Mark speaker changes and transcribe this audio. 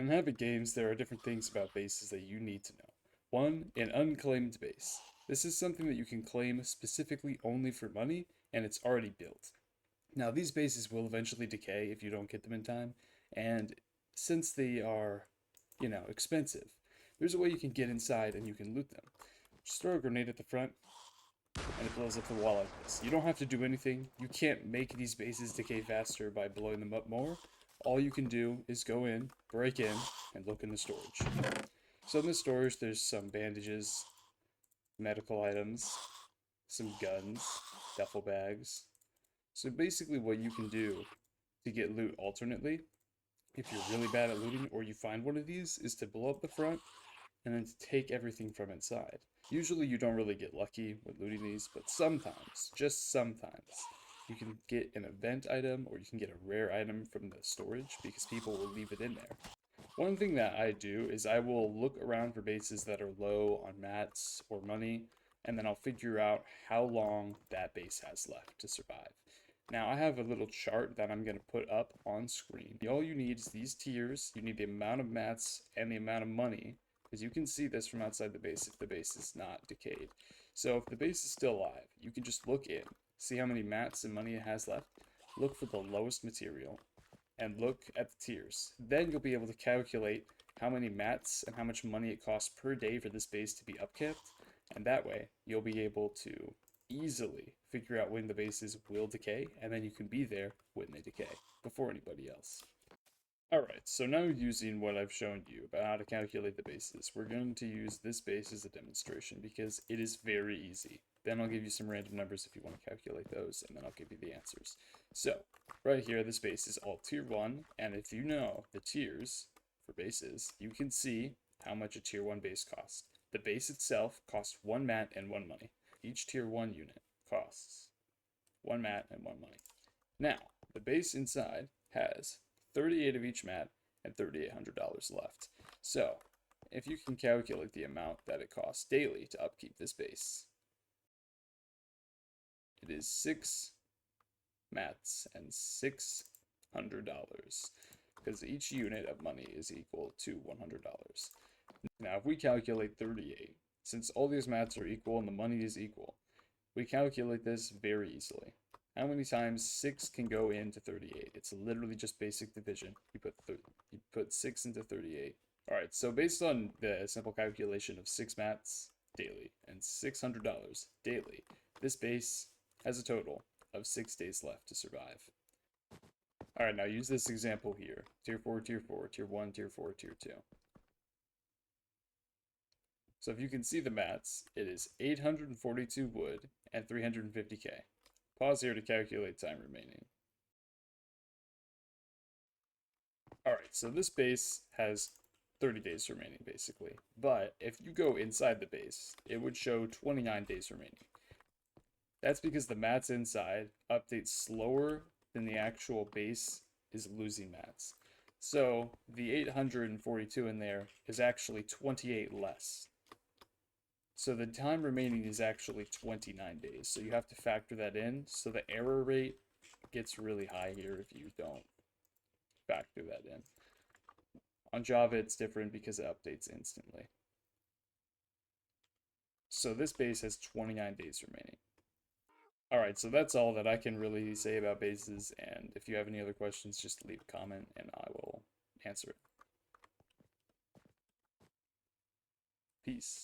Speaker 1: In Epic Games, there are different things about bases that you need to know. One, an unclaimed base. This is something that you can claim specifically only for money, and it's already built. Now, these bases will eventually decay if you don't get them in time, and since they are, expensive, there's a way you can get inside and you can loot them. Just throw a grenade at the front, and it blows up the wall like this. You don't have to do anything. You can't make these bases decay faster by blowing them up more. All you can do is go in, break in, and look in the storage. So in the storage, there's some bandages, medical items, some guns, duffel bags. So basically what you can do to get loot alternately, if you're really bad at looting or you find one of these, is to blow up the front and then to take everything from inside. Usually you don't really get lucky with looting these, but sometimes, just sometimes, you can get an event item or you can get a rare item from the storage because people will leave it in there. One thing that I do is I will look around for bases that are low on mats or money, and then I'll figure out how long that base has left to survive. Now I have a little chart that I'm going to put up on screen. All you need is these tiers, you need the amount of mats and the amount of money, because you can see this from outside the base if the base is not decayed. So if the base is still alive, you can just look in, see how many mats and money it has left, look for the lowest material, and look at the tiers. Then you'll be able to calculate how many mats and how much money it costs per day for this base to be upkept, and that way you'll be able to easily figure out when the bases will decay, and then you can be there when they decay, before anybody else. Alright, so now using what I've shown you about how to calculate the bases, we're going to use this base as a demonstration because it is very easy. Then I'll give you some random numbers if you want to calculate those, and then I'll give you the answers. So, right here, this base is all tier 1, and if you know the tiers for bases, you can see how much a tier 1 base costs. The base itself costs 1 mat and 1 money. Each tier 1 unit costs 1 mat and 1 money. Now, the base inside has 38 of each mat and $3,800 left. So, if you can calculate the amount that it costs daily to upkeep this base, it is 6 mats and $600, because each unit of money is equal to $100. Now, if we calculate 38, since all these mats are equal and the money is equal, we calculate this very easily. How many times 6 can go into 38? It's literally just basic division. You put 6 into 38. Alright, so based on the simple calculation of 6 mats daily and $600 daily, this base has a total of 6 days left to survive. Alright, now use this example here. Tier 4, Tier 4, Tier 1, Tier 4, Tier 2. So if you can see the mats, it is 842 wood and 350k. Pause here to calculate time remaining. Alright, so this base has 30 days remaining, basically. But if you go inside the base, it would show 29 days remaining. That's because the mats inside update slower than the actual base is losing mats. So the 842 in there is actually 28 less. So the time remaining is actually 29 days. So you have to factor that in. So the error rate gets really high here if you don't factor that in. On Java, it's different because it updates instantly. So this base has 29 days remaining. Alright, so that's all that I can really say about bases, and if you have any other questions, just leave a comment and I will answer it. Peace.